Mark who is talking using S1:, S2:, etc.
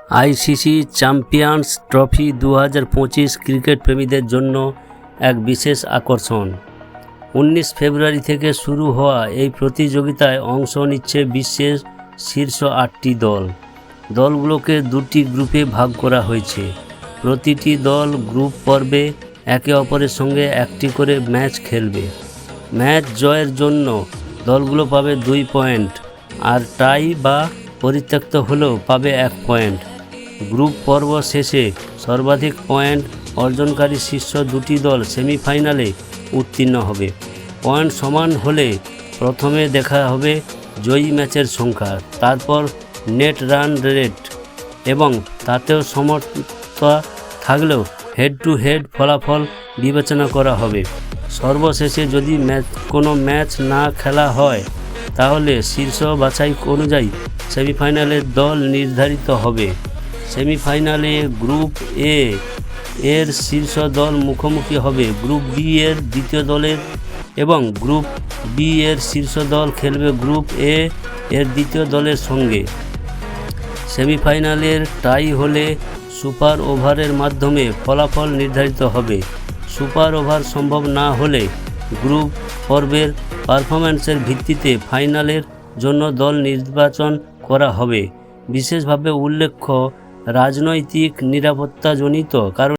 S1: ICC champions trophy 2025 cricket প্রেমীদের জন্য এক বিশেষ আকর্ষণ। 19 ফেব্রুয়ারি থেকে শুরু হওয়া এই প্রতিযোগিতায় অংশ নিচ্ছে বিশ্বের শীর্ষ 8টি দল। দলগুলোকে দুটি গ্রুপে ভাগ করা হয়েছে। প্রতিটি দল গ্রুপ পর্বে একে অপরের সঙ্গে একটি করে ম্যাচ খেলবে। ম্যাচ জয়ের জন্য দলগুলো পাবে 2 পয়েন্ট, আর টাই বা পরিত্যক্ত হলেও পাবে 1 পয়েন্ট। গ্রুপ পর্ব শেষে সর্বাধিক পয়েন্ট অর্জনকারী শীর্ষ দুটি দল সেমিফাইনালে উত্তীর্ণ হবে। পয়েন্ট সমান হলে প্রথমে দেখা হবে জয়ী ম্যাচের সংখ্যা, তারপর নেট রান রেট, এবং তাতেও সমতা থাকলেও হেড টু হেড ফলাফল বিবেচনা করা হবে। সর্বশেষে যদি কোনো ম্যাচ না খেলা হয় তাহলে শীর্ষ বাছাই অনুযায়ী সেমিফাইনালের দল নির্ধারিত হবে। সেমিফাইনালে গ্রুপ এ এর শীর্ষ দল মুখোমুখি হবে গ্রুপ বি এর দ্বিতীয় দলের, এবং গ্রুপ বি এর শীর্ষ দল খেলবে গ্রুপ এ এর দ্বিতীয় দলের সঙ্গে। সেমিফাইনালের টাই হলে সুপার ওভারের মাধ্যমে ফলাফল নির্ধারিত হবে। সুপার ওভার সম্ভব না হলে গ্রুপ পর্বের পারফরম্যান্সের ভিত্তিতে ফাইনালের জন্য দল নির্বাচন করা হবে। বিশেষভাবে উল্লেখ্য, রাজনৈতিক নিরাপত্তাজনিত কারণে